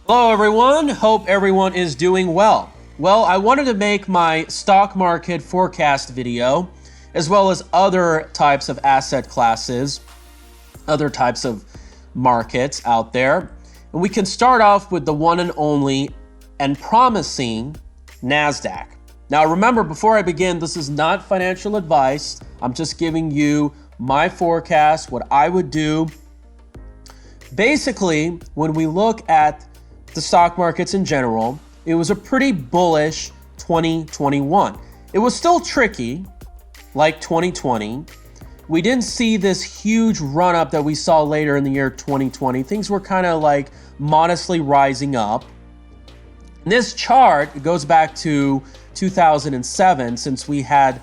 Hello everyone, hope everyone is doing well. Well, I wanted to make my stock market forecast video, as well as other types of asset classes, other types of markets out there. And we can start off with the one and only and promising NASDAQ. Now remember, before I begin, this is not financial advice. I'm just giving you my forecast, what I would do. Basically, when we look at the stock markets in general, it was a pretty bullish 2021. It was still tricky, like 2020. We didn't see this huge run up that we saw later in the year 2020. Things were kind of like modestly rising up. And this chart goes back to 2007, since we had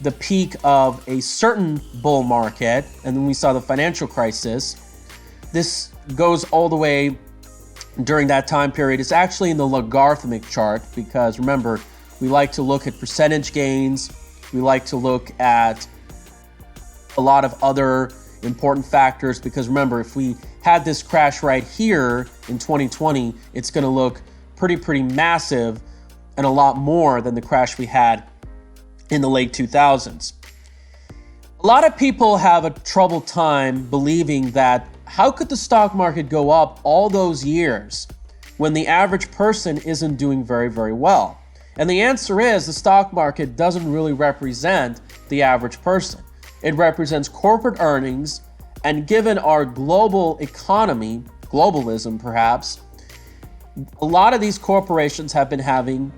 the peak of a certain bull market, and then we saw the financial crisis. This goes all the way during that time period. It's actually in the logarithmic chart because remember, we like to look at percentage gains. We like to look at a lot of other important factors because remember, if we had this crash right here in 2020, it's going to look pretty massive and a lot more than the crash we had in the late 2000s. A lot of people have a troubled time believing that how could the stock market go up all those years when the average person isn't doing very well? And the answer is the stock market doesn't really represent the average person. It represents corporate earnings, and given our global economy, globalism perhaps, a lot of these corporations have been having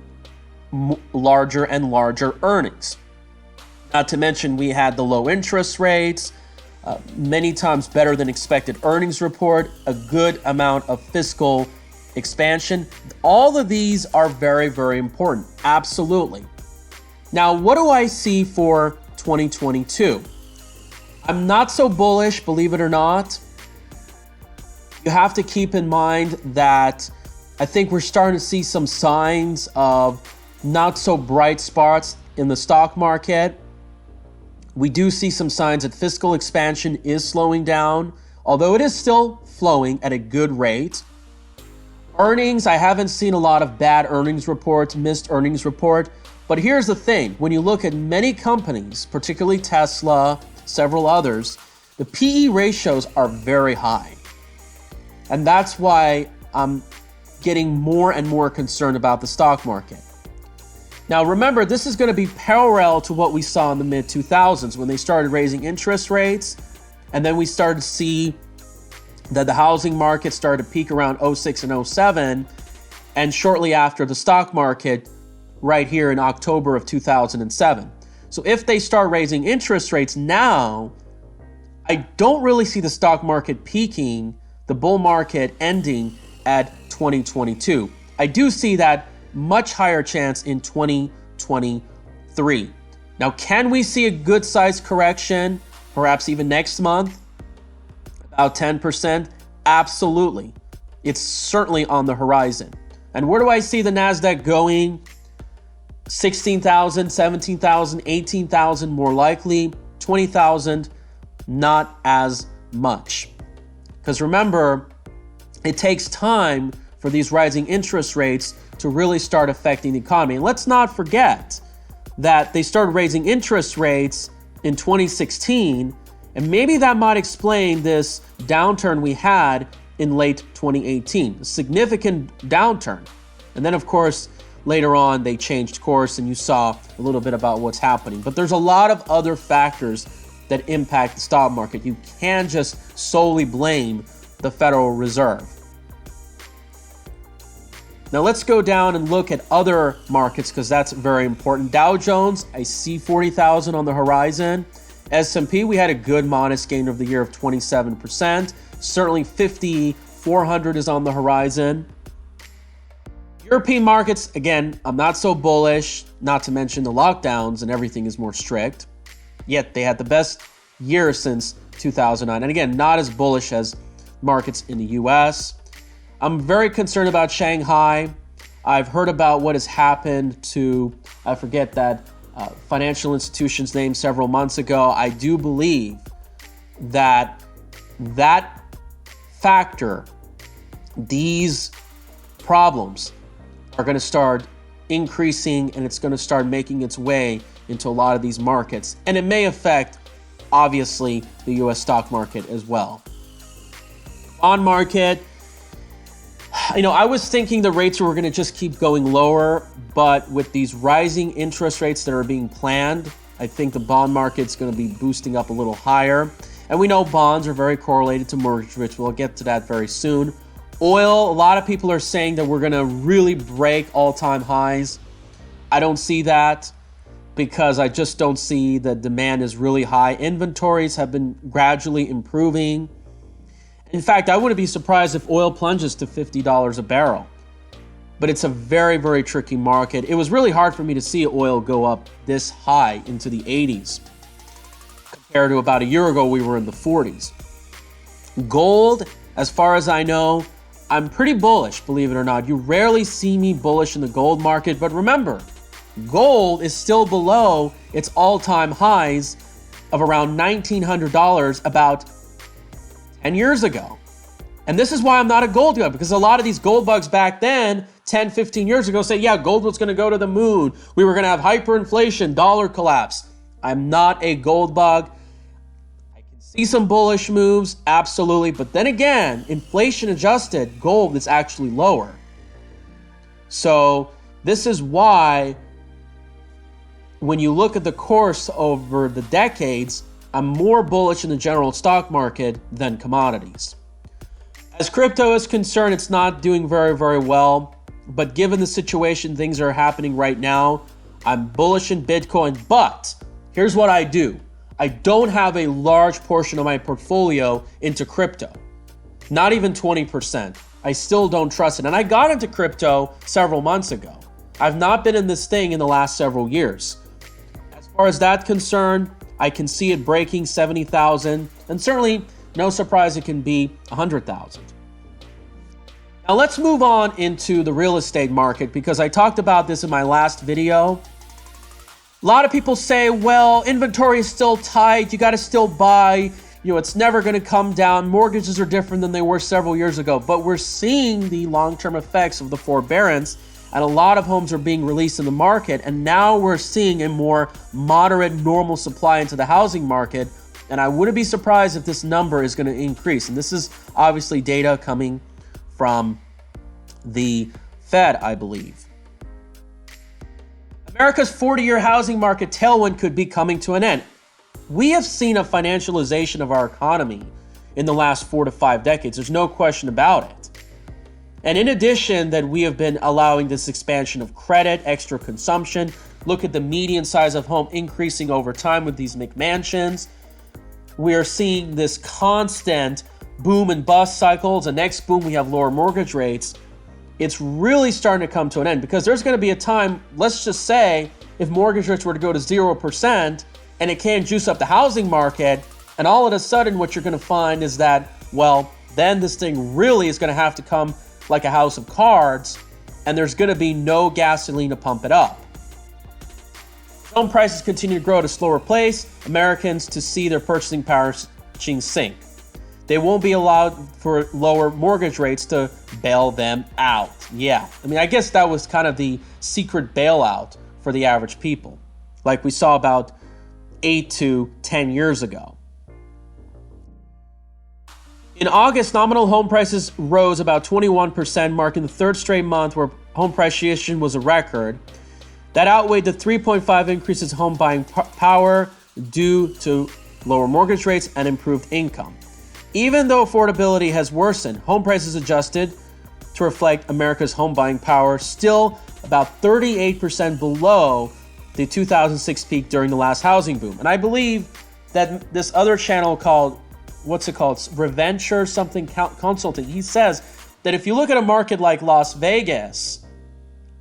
larger and larger earnings. Not to mention we had the low interest rates, many times better than expected earnings report, a good amount of fiscal expansion. All of these are very important, absolutely. Now, what do I see for 2022? I'm not so bullish, believe it or not. You have to keep in mind that I think we're starting to see some signs of not so bright spots in the stock market. We do see some signs that fiscal expansion is slowing down, although it is still flowing at a good rate. Earnings, I haven't seen a lot of bad earnings reports, missed earnings report. But here's the thing, when you look at many companies, particularly Tesla, several others, the PE ratios are very high. And that's why I'm getting more and more concerned about the stock market. Now remember, this is going to be parallel to what we saw in the mid-2000s when they started raising interest rates, and then we started to see that the housing market started to peak around 06 and 07, and shortly after the stock market right here in October of 2007. So if they start raising interest rates now, I don't really see the stock market peaking, the bull market ending at 2022. I do see that much higher chance in 2023. Now, can we see a good size correction, perhaps even next month? About 10%? Absolutely. It's certainly on the horizon. And where do I see the NASDAQ going? 16,000, 17,000, 18,000 more likely. 20,000, not as much. Because remember, it takes time for these rising interest rates to really start affecting the economy. And let's not forget that they started raising interest rates in 2016, and maybe that might explain this downturn we had in late 2018, a significant downturn. And then, of course, later on, they changed course, and you saw a little bit about what's happening. But there's a lot of other factors that impact the stock market. You can't just solely blame the Federal Reserve. Now let's go down and look at other markets because that's very important. Dow Jones, I see 40,000 on the horizon. S&P, we had a good modest gain of the year of 27%. Certainly 5,400 is on the horizon. European markets, again, I'm not so bullish, not to mention the lockdowns and everything is more strict. Yet they had the best year since 2009. And again, not as bullish as markets in the US. I'm very concerned about Shanghai. I've heard about what has happened to, I forget that financial institution's name several months ago. I do believe that that factor, these problems are going to start increasing, and it's going to start making its way into a lot of these markets. And it may affect, obviously, the US stock market as well. Bond market, I was thinking the rates were going to just keep going lower, but with these rising interest rates that are being planned, I think the bond market's going to be boosting up a little higher. And we know bonds are very correlated to mortgage rates. We'll get to that very soon. Oil, a lot of people are saying that we're going to really break all-time highs. I don't see that because I just don't see the demand is really high. Inventories have been gradually improving. In fact, I wouldn't be surprised if oil plunges to $50 a barrel. But it's a very, very tricky market. It was really hard for me to see oil go up this high into the 80s. Compared to about a year ago, we were in the 40s. Gold, as far as I know, I'm pretty bullish, believe it or not. You rarely see me bullish in the gold market, but remember, gold is still below its all-time highs of around $1,900 about 10 years ago. And this is why I'm not a gold guy, because a lot of these gold bugs back then, 10, 15 years ago, say, yeah, gold was going to go to the moon. We were going to have hyperinflation, dollar collapse. I'm not a gold bug. I can see some bullish moves, absolutely. But then again, inflation adjusted, gold is actually lower. So this is why when you look at the course over the decades, I'm more bullish in the general stock market than commodities. As crypto is concerned, it's not doing very, very well. But given the situation, things are happening right now, I'm bullish in Bitcoin. But here's what I do. I don't have a large portion of my portfolio into crypto. Not even 20%. I still don't trust it. And I got into crypto several months ago. I've not been in this thing in the last several years. As far as that's concerned, I can see it breaking 70,000. And certainly, no surprise it can be 100,000. Now let's move on into the real estate market, because I talked about this in my last video. A lot of people say, well, inventory is still tight. You got to still buy. It's never going to come down. Mortgages are different than they were several years ago. But we're seeing the long-term effects of the forbearance, and a lot of homes are being released in the market. And now we're seeing a more moderate, normal supply into the housing market. And I wouldn't be surprised if this number is going to increase. And this is obviously data coming from the Fed, I believe. America's 40-year housing market tailwind could be coming to an end. We have seen a financialization of our economy in the last 4 to 5 decades. There's no question about it. And in addition that we have been allowing this expansion of credit, extra consumption, look at the median size of home increasing over time with these McMansions. We are seeing this constant boom and bust cycles. The next boom, we have lower mortgage rates. It's really starting to come to an end, because there's going to be a time, let's just say, if mortgage rates were to go to 0% and it can't juice up the housing market, and all of a sudden what you're going to find is that, well, then this thing really is going to have to come like a house of cards, and there's going to be no gasoline to pump it up. Home prices continue to grow at a slower pace. Americans to see their purchasing power sink. They won't be allowed for lower mortgage rates to bail them out. Yeah, I guess that was kind of the secret bailout for the average people, like we saw about 8 to 10 years ago. In August, nominal home prices rose about 21%, marking the third straight month where home price appreciation was a record. That outweighed the 3.5 increases in home buying power due to lower mortgage rates and improved income. Even though affordability has worsened, home prices adjusted to reflect America's home buying power, still about 38% below the 2006 peak during the last housing boom. And I believe that this other channel called, Reventure something consulting, he says that if you look at a market like Las Vegas,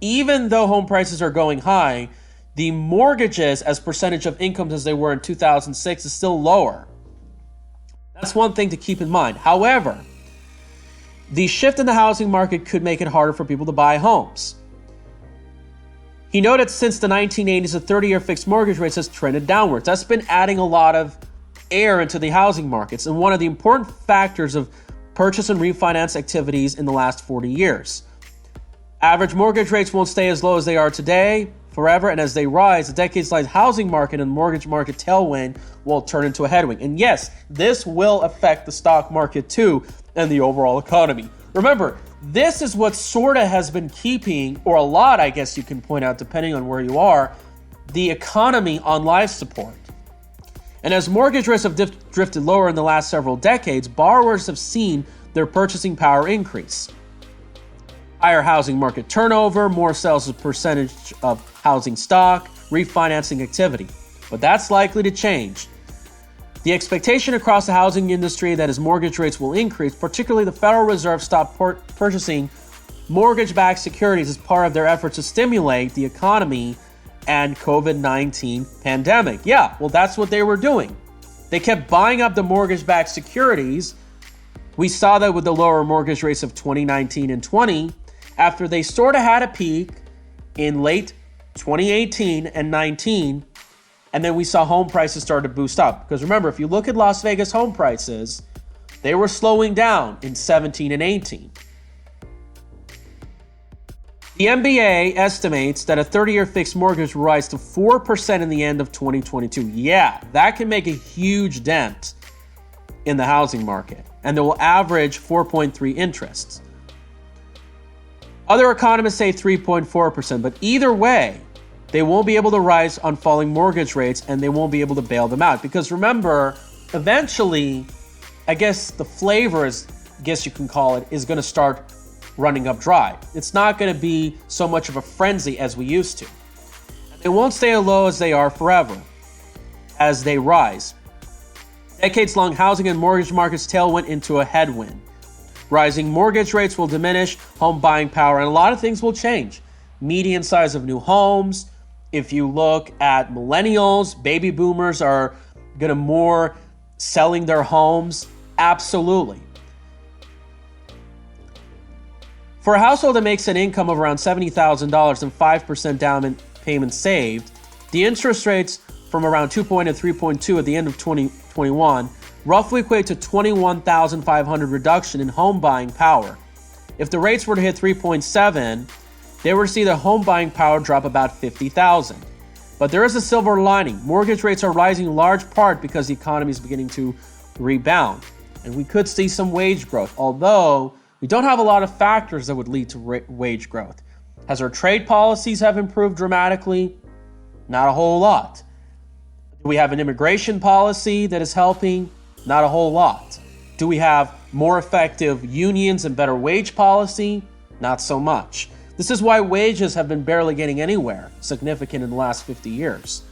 even though home prices are going high, the mortgages as percentage of incomes as they were in 2006 is still lower. That's one thing to keep in mind. However, the shift in the housing market could make it harder for people to buy homes. He noted since the 1980s, the 30-year fixed mortgage rates has trended downwards. That's been adding a lot of air into the housing markets, and one of the important factors of purchase and refinance activities in the last 40 years. Average mortgage rates won't stay as low as they are today forever, and as they rise, the decades-long housing market and mortgage market tailwind will turn into a headwind. And yes, this will affect the stock market too and the overall economy. Remember, this is what sort of has been keeping, or a lot, I guess you can point out, depending on where you are, the economy on life support. And as mortgage rates have drifted lower in the last several decades, borrowers have seen their purchasing power increase. Higher housing market turnover, more sales as a percentage of housing stock, refinancing activity. But that's likely to change. The expectation across the housing industry that as mortgage rates will increase, particularly the Federal Reserve stopped purchasing mortgage-backed securities as part of their efforts to stimulate the economy and COVID-19 pandemic. Yeah, well, that's what they were doing. They kept buying up the mortgage-backed securities. We saw that with the lower mortgage rates of 2019 and 20, after they sort of had a peak in late 2018 and 19, and then we saw home prices start to boost up. Because remember, if you look at Las Vegas home prices, they were slowing down in 17 and 18. The MBA estimates that a 30-year fixed mortgage will rise to 4% in the end of 2022. Yeah, that can make a huge dent in the housing market, and they will average 4.3 interests. Other economists say 3.4%, but either way, they won't be able to rise on falling mortgage rates, and they won't be able to bail them out. Because remember, eventually, I guess the flavor is, I guess you can call it, is going to start running up dry. It's not going to be so much of a frenzy as we used to. They won't stay as low as they are forever as they rise. Decades-long housing and mortgage markets tailwind into a headwind. Rising mortgage rates will diminish home buying power, and a lot of things will change. Median size of new homes. If you look at millennials, baby boomers are going to more selling their homes. Absolutely. For a household that makes an income of around $70,000 and 5% down payment saved, the interest rates from around 2.0 to 3.2 at the end of 2021 roughly equate to 21,500 reduction in home buying power. If the rates were to hit 3.7, they were to see the home buying power drop about 50,000. But there is a silver lining. Mortgage rates are rising in large part because the economy is beginning to rebound. And we could see some wage growth, although we don't have a lot of factors that would lead to wage growth. Has our trade policies have improved dramatically? Not a whole lot. Do we have an immigration policy that is helping? Not a whole lot. Do we have more effective unions and better wage policy? Not so much. This is why wages have been barely getting anywhere significant in the last 50 years.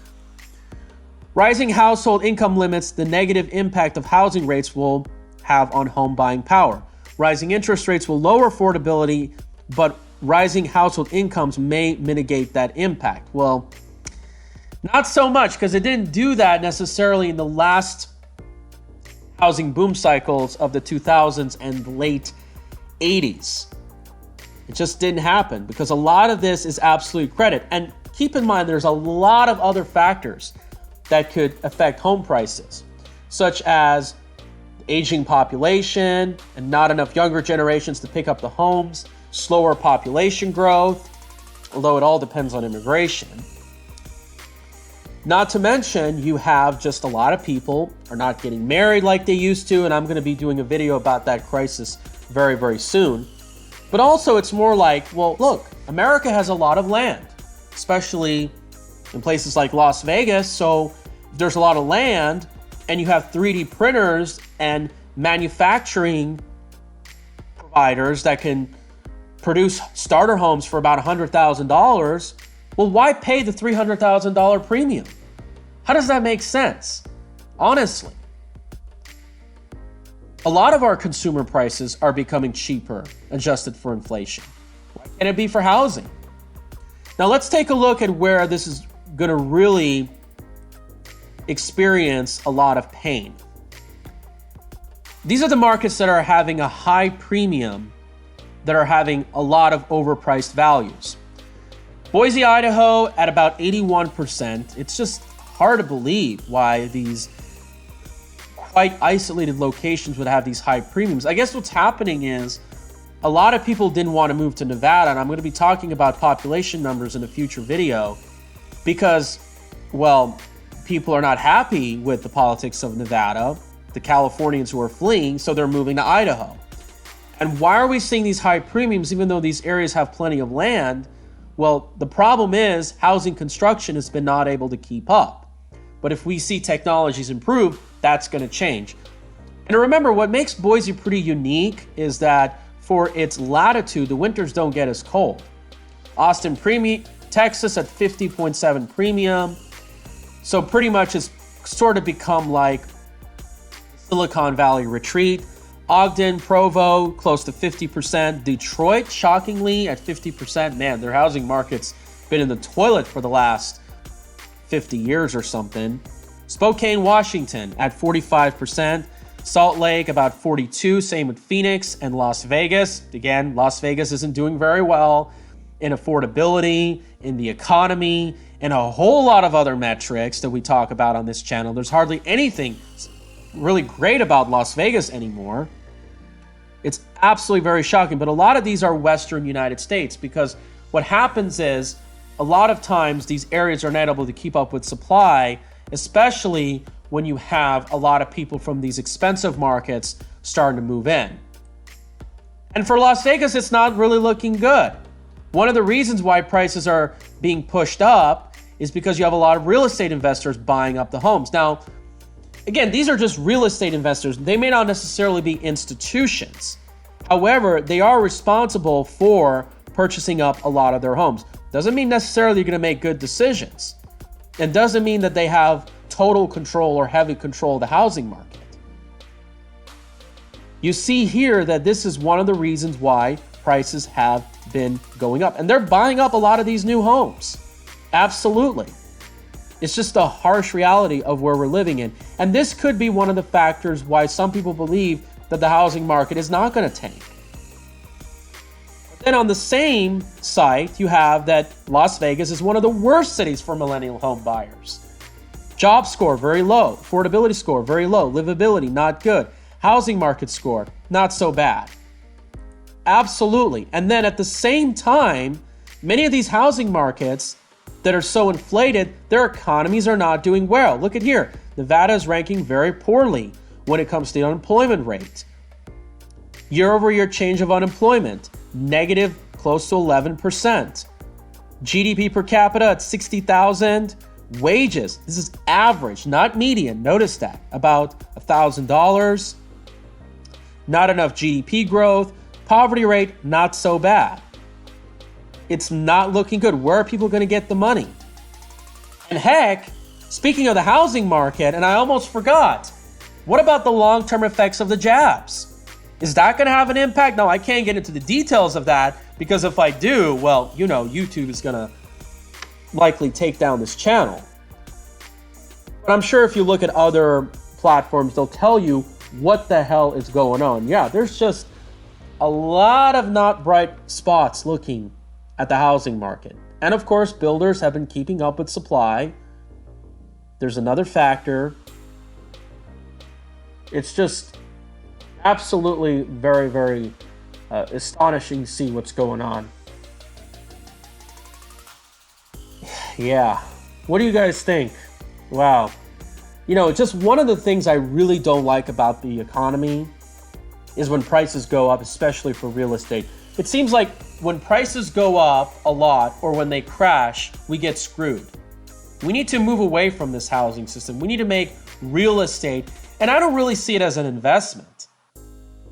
Rising household income limits the negative impact of housing rates will have on home buying power. Rising interest rates will lower affordability, but rising household incomes may mitigate that impact. Well, not so much, because it didn't do that necessarily in the last housing boom cycles of the 2000s and late 80s. It just didn't happen because a lot of this is absolute credit. And keep in mind, there's a lot of other factors that could affect home prices, such as aging population and not enough younger generations to pick up the homes, slower population growth, although it all depends on immigration. Not to mention, you have just a lot of people are not getting married like they used to, and I'm going to be doing a video about that crisis very, very soon. But also, it's more like, well, look, America has a lot of land, especially in places like Las Vegas. So if there's a lot of land and you have 3D printers and manufacturing providers that can produce starter homes for about $100,000, well, why pay the $300,000 premium? How does that make sense? Honestly. A lot of our consumer prices are becoming cheaper, adjusted for inflation. Why can't it be for housing? Now let's take a look at where this is going to really experience a lot of pain. These are the markets that are having a high premium, that are having a lot of overpriced values. Boise, Idaho at about 81%. It's just hard to believe why these quite isolated locations would have these high premiums. I guess what's happening is a lot of people didn't want to move to Nevada, and I'm going to be talking about population numbers in a future video because, well, people are not happy with the politics of Nevada, the Californians who are fleeing, so they're moving to Idaho. And why are we seeing these high premiums even though these areas have plenty of land? Well, the problem is housing construction has been not able to keep up. But if we see technologies improve, that's going to change. And remember, what makes Boise pretty unique is that for its latitude, the winters don't get as cold. Austin premium, Texas at 50.7 premium. So pretty much it's sort of become like Silicon Valley retreat. Ogden, Provo, close to 50%. Detroit, shockingly, at 50%. Man, their housing market's been in the toilet for the last 50 years or something. Spokane, Washington at 45%. Salt Lake about 42%. Same with Phoenix and Las Vegas. Again, Las Vegas isn't doing very well in affordability, in the economy, and a whole lot of other metrics that we talk about on this channel. There's hardly anything really great about Las Vegas anymore. It's absolutely very shocking, but a lot of these are Western United States because what happens is a lot of times these areas are not able to keep up with supply, especially when you have a lot of people from these expensive markets starting to move in. And for Las Vegas, it's not really looking good. One of the reasons why prices are being pushed up is because you have a lot of real estate investors buying up the homes. Now, again, these are just real estate investors. They may not necessarily be institutions. However, they are responsible for purchasing up a lot of their homes. Doesn't mean necessarily you're going to make good decisions. It doesn't mean that they have total control or heavy control of the housing market. You see here that this is one of the reasons why prices have been going up. And they're buying up a lot of these new homes. Absolutely. It's just a harsh reality of where we're living in. And this could be one of the factors why some people believe that the housing market is not going to tank. But then on the same site, you have that Las Vegas is one of the worst cities for millennial home buyers. Job score, very low. Affordability score, very low. Livability, not good. Housing market score, not so bad. Absolutely. And then at the same time, many of these housing markets that are so inflated, their economies are not doing well. Look at here. Nevada is ranking very poorly when it comes to the unemployment rate. Year-over-year change of unemployment, negative close to 11%. GDP per capita at 60,000. Wages, this is average, not median. Notice that, about $1,000. Not enough GDP growth. Poverty rate, not so bad. It's not looking good. Where are people going to get the money? And heck, speaking of the housing market, and I almost forgot, what about the long-term effects of the jabs? Is that going to have an impact? No, I can't get into the details of that because if I do, well, you know, YouTube is going to likely take down this channel. But I'm sure if you look at other platforms, they'll tell you what the hell is going on. Yeah, there's just a lot of not bright spots looking at the housing market. And of course, builders have been keeping up with supply. There's another factor. It's just absolutely very, very astonishing to see what's going on. Yeah. What do you guys think? Wow. You know, just one of the things I really don't like about the economy is when prices go up, especially for real estate. It seems like when prices go up a lot or when they crash, we get screwed. We need to move away from this housing system. We need to make real estate, and I don't really see it as an investment.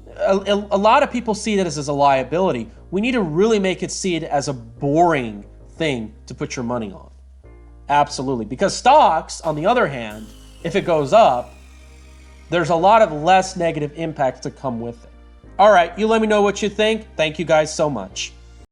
A lot of people see it as a liability. We need to really make it see it as a boring thing to put your money on. Absolutely. Because stocks, on the other hand, if it goes up, there's a lot of less negative impacts to come with it. All right, you let me know what you think. Thank you guys so much.